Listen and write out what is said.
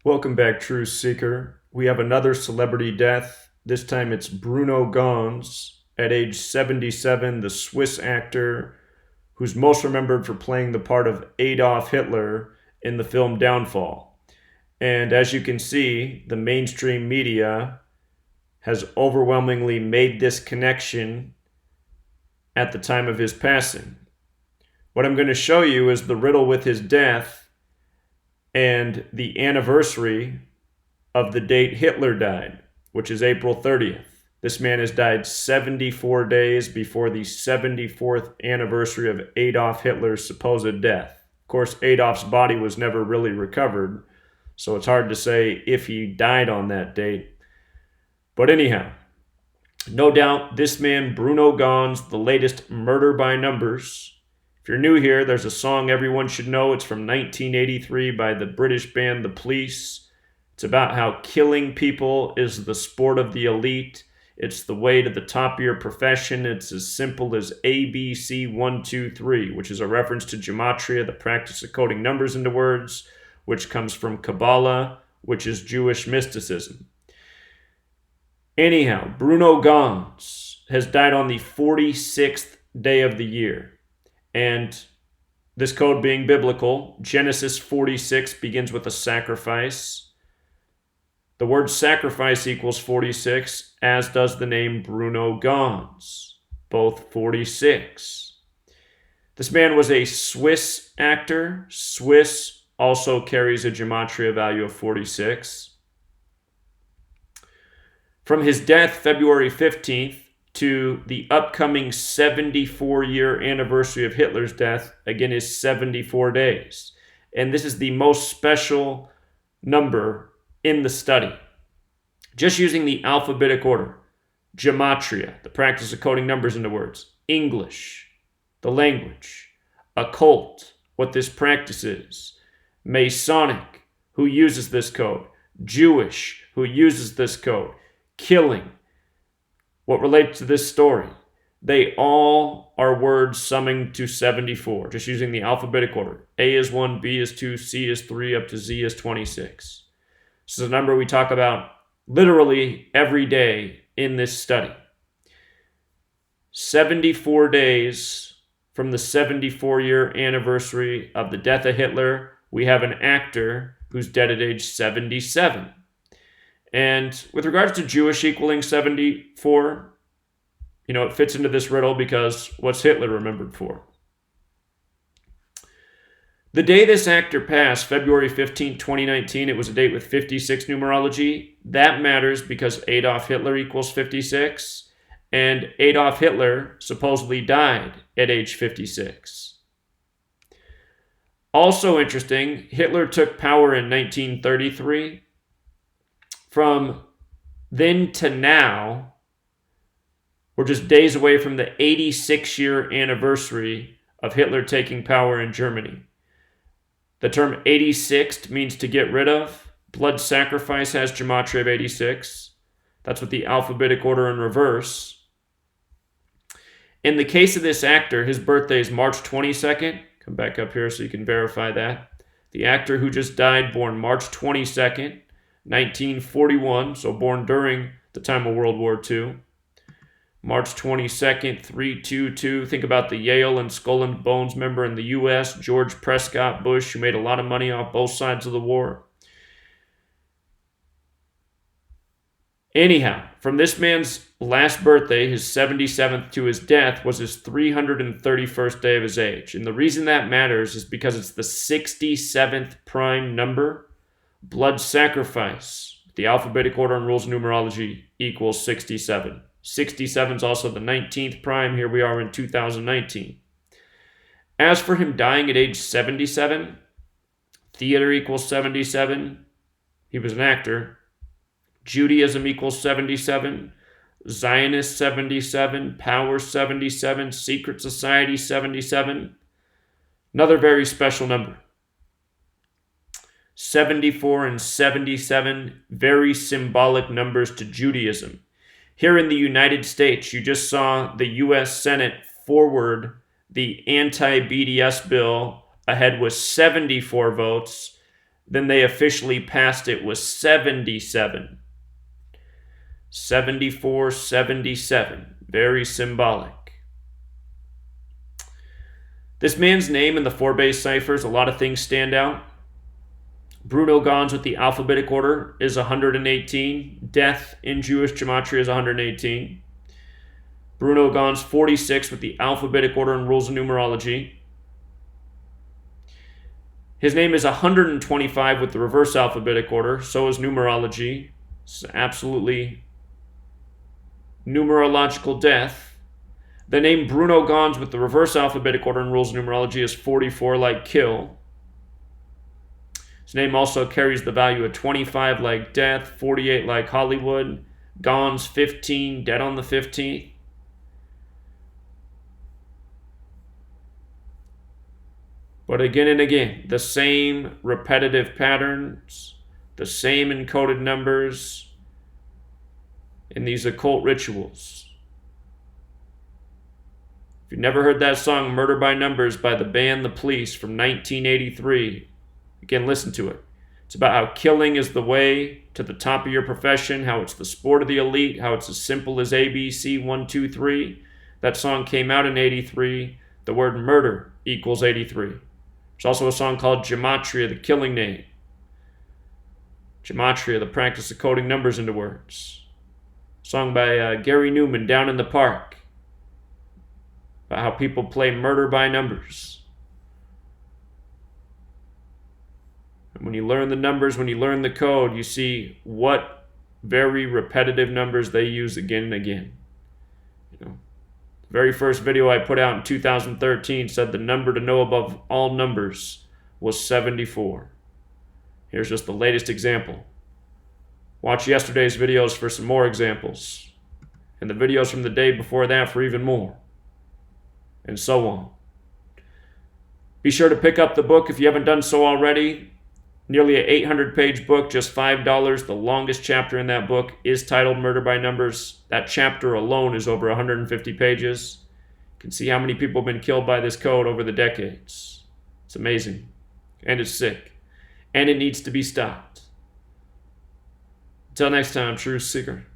Welcome back, Truth Seeker. We have another celebrity death. This time it's Bruno Ganz. At age 77, the Swiss actor who's most remembered for playing the part of Adolf Hitler in the film Downfall. And as you can see, the mainstream media has overwhelmingly made this connection at the time of his passing. What I'm going to show you is the riddle with his death and the anniversary of the date Hitler died, which is April 30th. This man has died 74 days before the 74th anniversary of Adolf Hitler's supposed death. Of course, Adolf's body was never really recovered, so it's hard to say if he died on that date. But anyhow, no doubt this man, Bruno Ganz, the latest murder by numbers. If you're new here, there's a song everyone should know. It's from 1983 by the British band The Police. It's about how killing people is the sport of the elite. It's the way to the top of your profession. It's as simple as ABC 1, 2, 3, which is a reference to Gematria, the practice of coding numbers into words, which comes from Kabbalah, which is Jewish mysticism. Anyhow, Bruno Ganz has died on the 46th day of the year. And this code being biblical, Genesis 46 begins with a sacrifice. The word sacrifice equals 46, as does the name Bruno Ganz, both 46. This man was a Swiss actor. Swiss also carries a gematria value of 46. From his death, February 15th, to the upcoming 74-year anniversary of Hitler's death, again, is 74 days. And this is the most special number in the study. Just using the alphabetic order: Gematria, the practice of coding numbers into words; English, the language; occult, what this practice is; Masonic, who uses this code; Jewish, who uses this code; killing, what relates to this story. They all are words summing to 74, just using the alphabetic order. A is 1, B is 2, C is 3, up to Z is 26. This is a number we talk about literally every day in this study. 74 days from the 74-year anniversary of the death of Hitler, we have an actor who's dead at age 77. And with regards to Jewish equaling 74, it fits into this riddle because what's Hitler remembered for? The day this actor passed, February 15, 2019, it was a date with 56 numerology. That matters because Adolf Hitler equals 56, and Adolf Hitler supposedly died at age 56. Also interesting, Hitler took power in 1933. From then to now, we're just days away from the 86-year anniversary of Hitler taking power in Germany. The term 86 means to get rid of. Blood sacrifice has gematria of 86. That's with the alphabetic order in reverse. In the case of this actor, his birthday is March 22nd. Come back up here so you can verify that. The actor who just died, born March 22nd. 1941, so born during the time of World War II. March 22nd, 322. Think about the Yale and Skull and Bones member in the U.S., George Prescott Bush, who made a lot of money off both sides of the war. Anyhow, from this man's last birthday, his 77th, to his death, was his 331st day of his age. And the reason that matters is because it's the 67th prime number. Blood sacrifice, the alphabetic order and rules of numerology, equals 67. 67 is also the 19th prime. Here we are in 2019. As for him dying at age 77, theater equals 77. He was an actor. Judaism equals 77. Zionist 77. Power 77. Secret Society 77. Another very special number. 74 and 77, very symbolic numbers to Judaism. Here in the United States, you just saw the U.S. Senate forward the anti-BDS bill ahead with 74 votes. then they officially passed it was 77. 74, 77. Very symbolic. This man's name in the 4-base ciphers, a lot of things stand out. Bruno Ganz with the alphabetic order is 118. Death in Jewish Gematria is 118. Bruno Ganz 46 with the alphabetic order and rules of numerology. His name is 125 with the reverse alphabetic order, so is numerology. It's absolutely numerological death. The name Bruno Ganz with the reverse alphabetic order and rules of numerology is 44 like kill. His name also carries the value of 25 like death, 48 like Hollywood, Ganz 15, dead on the 15th. But again and again, the same repetitive patterns, the same encoded numbers in these occult rituals. If you've never heard that song, Murder by Numbers, by the band The Police from 1983, again, listen to it. It's about how killing is the way to the top of your profession, how it's the sport of the elite, how it's as simple as ABC 1, 2, 3. That song came out in 83. The word murder equals 83. There's also a song called Gematria, the killing name. Gematria, the practice of coding numbers into words. Song by Gary Newman, Down in the Park. About how people play murder by numbers. And when you learn the numbers, when you learn the code, you see what very repetitive numbers they use again and again. You know, the very first video I put out in 2013 said the number to know above all numbers was 74. Here's just the latest example. Watch yesterday's videos for some more examples, and the videos from the day before that for even more, and so on. Be sure to pick up the book if you haven't done so already. Nearly an 800-page book, just $5. The longest chapter in that book is titled Murder by Numbers. That chapter alone is over 150 pages. You can see how many people have been killed by this code over the decades. It's amazing. And it's sick. And it needs to be stopped. Until next time, True Seeker.